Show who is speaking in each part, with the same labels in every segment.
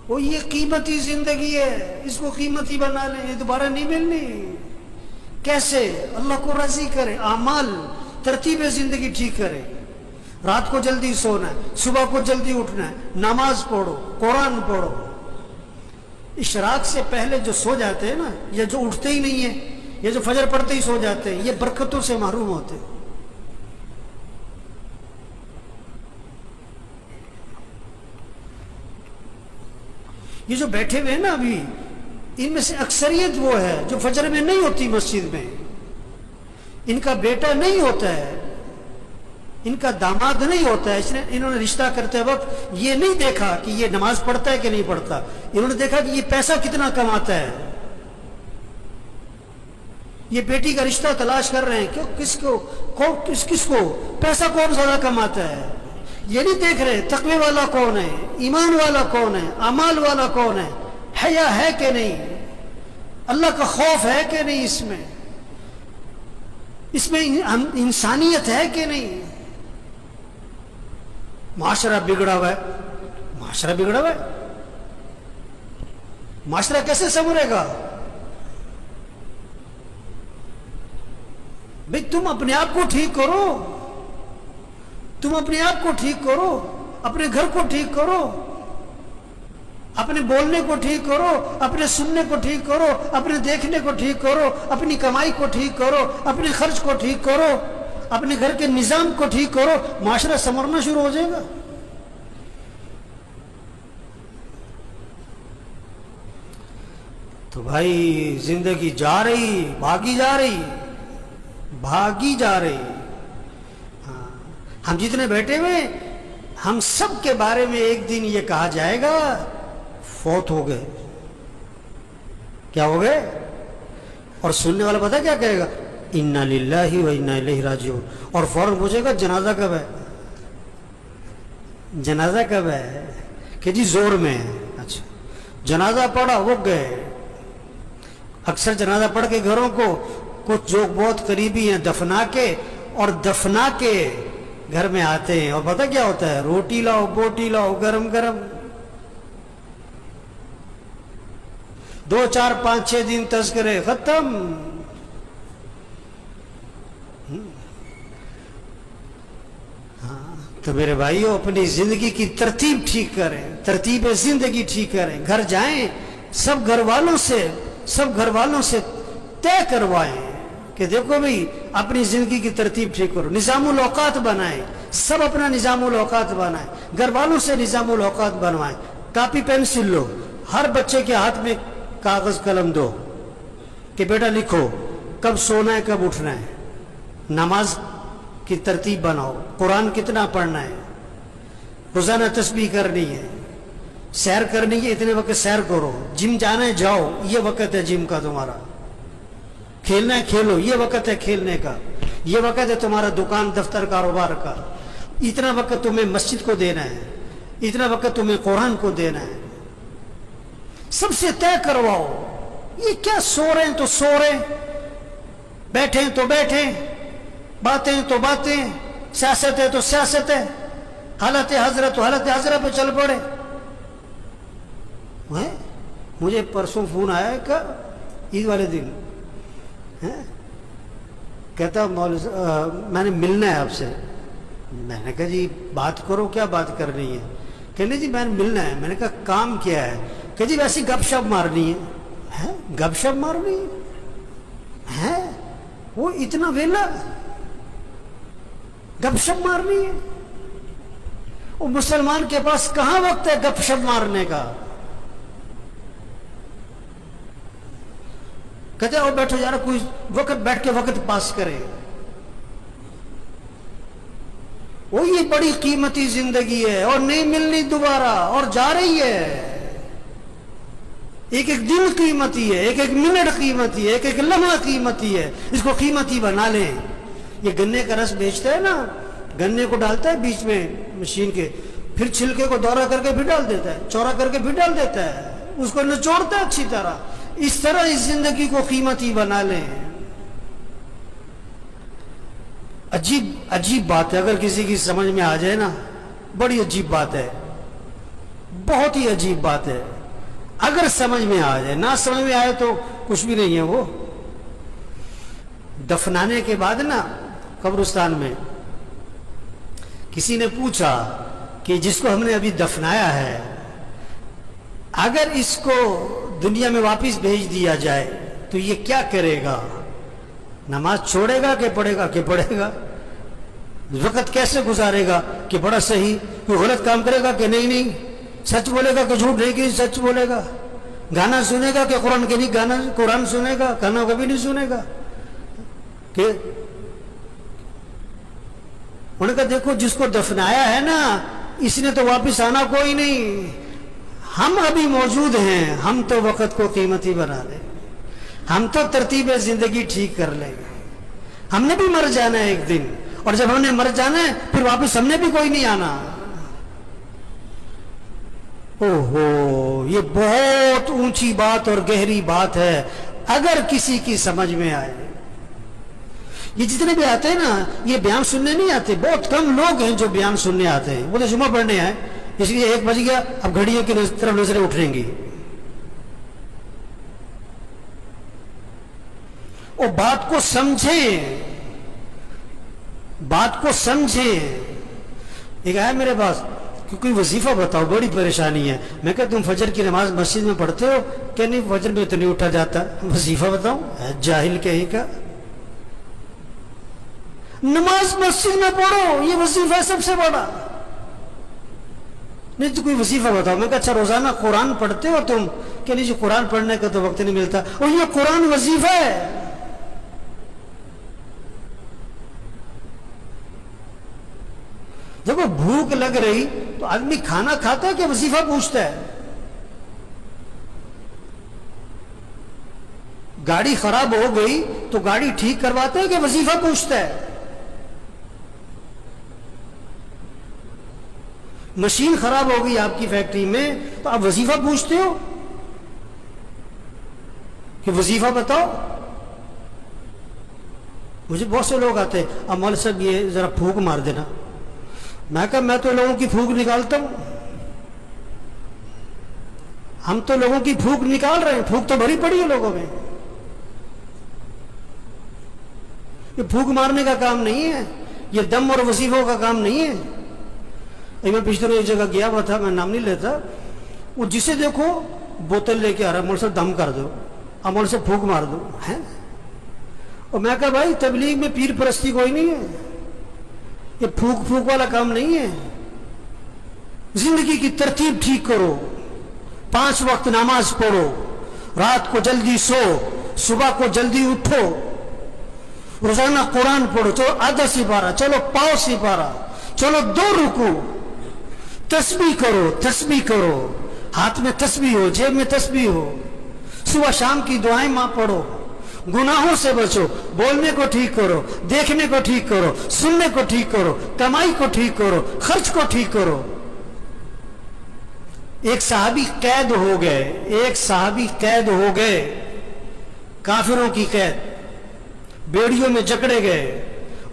Speaker 1: وہ یہ قیمتی زندگی ہے، اس کو قیمتی بنا لیں، یہ دوبارہ نہیں ملنی۔ کیسے؟ اللہ کو راضی کرے، اعمال ترتیب زندگی ٹھیک کرے، رات کو جلدی سونا ہے، صبح کو جلدی اٹھنا ہے، نماز پڑھو، قرآن پڑھو۔ اشراق سے پہلے جو سو جاتے ہیں نا، یا جو اٹھتے ہی نہیں ہیں، یہ جو فجر پڑھتے ہی سو جاتے ہیں، یہ برکتوں سے محروم ہوتے ہیں۔ یہ جو بیٹھے ہوئے ہیں نا ابھی، ان میں سے اکثریت وہ ہے جو فجر میں نہیں ہوتی مسجد میں، ان کا بیٹا نہیں ہوتا ہے، ان کا داماد نہیں ہوتا ہے، اس نے انہوں نے رشتہ کرتے وقت یہ نہیں دیکھا کہ یہ نماز پڑھتا ہے کہ نہیں پڑھتا، انہوں نے دیکھا کہ یہ پیسہ کتنا کماتا ہے۔ یہ بیٹی کا رشتہ تلاش کر رہے ہیں کہ کس کو پیسہ کون زیادہ کماتا ہے، یہ نہیں دیکھ رہے تقوی والا کون ہے، ایمان والا کون ہے، اعمال والا کون ہے، حیا ہے کہ نہیں، اللہ کا خوف ہے کہ نہیں، اس میں انسانیت ہے کہ نہیں۔ معاشرہ بگڑا ہوا ہے، معاشرہ بگڑا ہوا ہے، معاشرہ کیسے سنورے گا؟ بھئی تم اپنے آپ کو ٹھیک کرو، تم اپنے آپ کو ٹھیک کرو، اپنے گھر کو ٹھیک کرو، اپنے بولنے کو ٹھیک کرو، اپنے سننے کو ٹھیک کرو، اپنے دیکھنے کو ٹھیک کرو، اپنی کمائی کو ٹھیک کرو، اپنے خرچ کو ٹھیک کرو، اپنے گھر کے نظام کو ٹھیک کرو، معاشرہ سنورنا شروع ہو جائے گا۔ تو بھائی زندگی جا رہی، بھاگی جا رہی، بھاگی جا رہی۔ ہم جتنے بیٹھے ہوئے، ہم سب کے بارے میں ایک دن یہ کہا جائے گا فوت ہو گئے۔ کیا ہو گئے؟ اور سننے والا پتہ کیا کہے گا؟ انا للہ و انا الیہ راجعون، اور فوراً پوچھے گا جنازہ کب ہے، جنازہ کب ہے، کہ جی زور میں ہے۔ اچھا، جنازہ پڑھا، وہ گئے۔ اکثر جنازہ پڑھ کے گھروں کو کچھ جو بہت قریبی ہیں دفنا کے، اور دفنا کے گھر میں آتے ہیں، اور پتہ کیا ہوتا ہے؟ روٹی لاؤ، بوٹی لاؤ، گرم گرم۔ 2 4 5 6 دن تذکرے ختم۔ تو میرے بھائیو، اپنی زندگی کی ترتیب ٹھیک کریں، ترتیب زندگی ٹھیک کریں۔ گھر جائیں، سب گھر والوں سے طے کروائیں کہ دیکھو بھئی اپنی زندگی کی ترتیب ٹھیک کرو، نظام الاوقات بنائیں، سب اپنا نظام الاوقات بنائیں، گھر والوں سے نظام الاوقات بنوائیں۔ کاپی پینسل لو، ہر بچے کے ہاتھ میں کاغذ قلم دو کہ بیٹا لکھو کب سونا ہے، کب اٹھنا ہے، نماز کی ترتیب بناؤ، قرآن کتنا پڑھنا ہے، روزانہ تسبیح کرنی ہے، سیر کرنی ہے، اتنے وقت سیر کرو، جم جانا ہے جاؤ، یہ وقت ہے جم کا تمہارا، کھیلنا ہے کھیلو، یہ وقت ہے کھیلنے کا، یہ وقت ہے تمہارا دکان دفتر کاروبار کا، اتنا وقت تمہیں مسجد کو دینا ہے، اتنا وقت تمہیں قرآن کو دینا ہے۔ سب سے طے کرواؤ۔ یہ کیا سو رہے ہیں تو سو رہے، بیٹھے ہیں تو بیٹھے، باتیں تو باتیں، سیاست ہے تو سیاست ہے، حالت حضرت تو حالت حضرت پہ چل پڑے۔ مجھے پرسوں فون آیا کہ عید والے دن کہتا میں نے ملنا ہے آپ سے۔ میں نے کہا جی بات کرو، کیا بات کرنی ہے؟ کہنے جی میں نے ملنا ہے۔ میں نے کہا کام کیا ہے؟ کہ جی ویسی گپ شپ مارنی ہے۔ گپ شپ مارنی ہے؟ وہ اتنا ویلا گپ شپ مارنی ہے؟ وہ مسلمان کے پاس کہاں وقت ہے گپ شپ مارنے کا؟ کہتے ہیں بیٹھو یار، کوئی وقت بیٹھ کے وقت پاس کرے۔ وہ یہ بڑی قیمتی زندگی ہے اور نہیں ملنی دوبارہ، اور جا رہی ہے۔ ایک ایک دن قیمتی ہے، ایک ایک منٹ قیمتی ہے، ایک ایک لمحہ قیمتی ہے۔ اس کو قیمتی بنا لیں۔ یہ گنے کا رس بیچتا ہے نا، گنے کو ڈالتا ہے بیچ میں مشین کے، پھر چھلکے کو دورہ کر کے پھر ڈال دیتا ہے، چورا کر کے پھر ڈال دیتا ہے، اس کو نچوڑتا ہے اچھی طرح۔ اس طرح اس زندگی کو قیمتی بنا لیں۔ عجیب بات ہے، اگر کسی کی سمجھ میں آ جائے نا، بڑی عجیب بات ہے، بہت ہی عجیب بات ہے۔ اگر سمجھ میں آ جائے، نہ سمجھ میں آئے تو کچھ بھی نہیں ہے. وہ دفنانے کے بعد نا قبرستان میں کسی نے پوچھا کہ جس کو ہم نے ابھی دفنایا ہے اگر اس کو دنیا میں واپس بھیج دیا جائے تو یہ کیا کرے گا؟ نماز چھوڑے گا کہ پڑھے گا؟ کہ پڑھے گا. وقت کیسے گزارے گا کہ بڑا صحیح؟ کوئی غلط کام کرے گا کہ نہیں سچ بولے گا کہ جھوٹ نہیں کہ سچ بولے گا؟ گانا سنے گا کہ قرآن کے نہیں گانا قرآن سنے گا؟ گانا کبھی نہیں سنے گا. کہ انہوں نے کہا دیکھو جس کو دفنایا ہے نا اس نے تو واپس آنا کوئی نہیں. ہم ابھی موجود ہیں، ہم تو وقت کو قیمتی بنا لیں، ہم تو ترتیب زندگی ٹھیک کر لیں گے. ہم نے بھی مر جانا ہے ایک دن، اور جب ہم نے مر جانا ہے پھر واپس ہم نے بھی کوئی نہیں آنا. اوہو، یہ بہت اونچی بات اور گہری بات ہے اگر کسی کی سمجھ میں آئے. یہ جتنے بھی آتے ہیں نا یہ بیان سننے نہیں آتے. بہت کم لوگ ہیں جو بیان سننے آتے ہیں. وہ تو جمعہ پڑھنے آئے، اس لیے 1 بج گیا، اب گھڑیوں کی طرف نظریں اٹھیں گی. اور بات کو سمجھیں، بات کو سمجھیں. ایک آیا میرے پاس کہ کوئی وظیفہ بتاؤ، بڑی پریشانی ہے. میں کہا تم فجر کی نماز مسجد میں پڑھتے ہو؟ کہ نہیں فجر میں تو نہیں اٹھا جاتا. وظیفہ بتاؤ؟ جاہل کہیں کا. نماز مسجد میں پڑھو، یہ وظیفہ ہے سب سے بڑا. نہیں تو کوئی وظیفہ بتاؤ. میں کہا اچھا روزانہ قرآن پڑھتے ہو تم؟ کہ نہیں جی قرآن پڑھنے کا تو وقت نہیں ملتا. اور یہ قرآن وظیفہ ہے. دیکھو بھوک لگ رہی تو آدمی کھانا کھاتا ہے کہ وظیفہ پوچھتا ہے؟ گاڑی خراب ہو گئی تو گاڑی ٹھیک کرواتا ہے کہ وظیفہ پوچھتا ہے؟ مشین خراب ہو گئی آپ کی فیکٹری میں تو آپ وظیفہ پوچھتے ہو کہ وظیفہ بتاؤ؟ مجھے بہت سے لوگ آتے ہیں، اب مولوی صاحب یہ ذرا پھونک مار دینا. میں کہا میں تو لوگوں کی پھونک نکالتا ہوں. ہم تو لوگوں کی پھونک نکال رہے ہیں. پھونک تو بھری پڑی ہے لوگوں میں. یہ پھونک مارنے کا کام نہیں ہے، یہ دم اور وظیفوں کا کام نہیں ہے. میں پچھلے روز ایک جگہ گیا ہوا تھا، میں نام نہیں لیتا. وہ جسے دیکھو بوتل لے کے آ رہا ہے، مولوی صاحب دم کر دو، اب مولوی صاحب پھونک مار دو ہے. اور میں کہا بھائی تبلیغ میں پیر پرستی کوئی نہیں ہے، یہ پھونک پھونک والا کام نہیں ہے. زندگی کی ترتیب ٹھیک کرو، 5 وقت نماز پڑھو، رات کو جلدی سو، صبح کو جلدی اٹھو، روزانہ قرآن پڑھو. چلو آدھا سپارہ، چلو پاؤ سپارہ، چلو 2 رکوع. تسبیح کرو، تسبیح کرو، ہاتھ میں تسبیح ہو، جیب میں تسبیح ہو. صبح شام کی دعائیں ماں پڑھو. گناہوں سے بچو، بولنے کو ٹھیک کرو، دیکھنے کو ٹھیک کرو، سننے کو ٹھیک کرو، کمائی کو ٹھیک کرو، خرچ کو ٹھیک کرو. ایک صحابی قید ہو گئے، ایک صحابی قید ہو گئے، کافروں کی قید، بیڑیوں میں جکڑے گئے.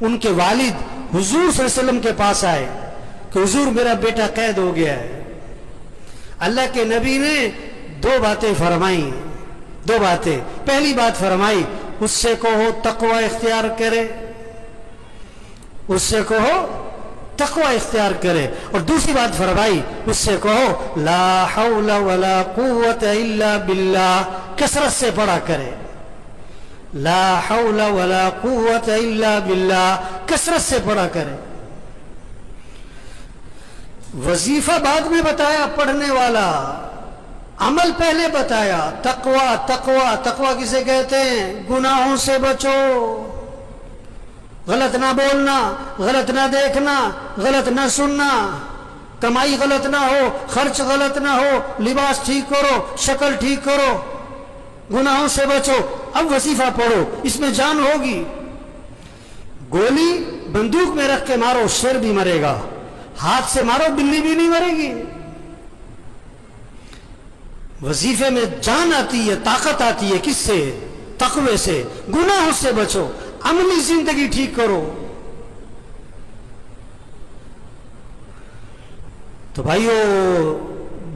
Speaker 1: ان کے والد حضور صلی اللہ علیہ وسلم کے پاس آئے کہ حضور میرا بیٹا قید ہو گیا ہے. اللہ کے نبی نے 2 باتیں فرمائیں، 2 باتیں. پہلی بات فرمائی اس سے کہو تقوی اختیار کرے، اس سے کہو تقوی اختیار کرے. اور دوسری بات فرمائی اس سے کہو لا حول ولا قوت الا باللہ، کثرت سے پڑھا کرے. لا حول ولا قوت الا باللہ، کثرت سے پڑھا کرے. وظیفہ بعد میں بتایا پڑھنے والا، عمل پہلے بتایا. تقوی تقوی تقوی کسے کہتے ہیں؟ گناہوں سے بچو، غلط نہ بولنا، غلط نہ دیکھنا، غلط نہ سننا، کمائی غلط نہ ہو، خرچ غلط نہ ہو، لباس ٹھیک کرو، شکل ٹھیک کرو، گناہوں سے بچو. اب وظیفہ پڑھو، اس میں جان ہوگی. گولی بندوق میں رکھ کے مارو شیر بھی مرے گا، ہاتھ سے مارو بلی بھی نہیں مرے گی. وظیفے میں جان آتی ہے، طاقت آتی ہے. کس سے؟ تقوی سے. گناہوں سے بچو، عملی زندگی ٹھیک کرو. تو بھائیو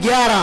Speaker 1: 11,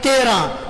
Speaker 1: 13,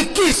Speaker 1: 21।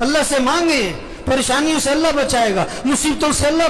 Speaker 1: اللہ سے مانگیں, پریشانیوں سے اللہ بچائے گا, مصیبتوں سے اللہ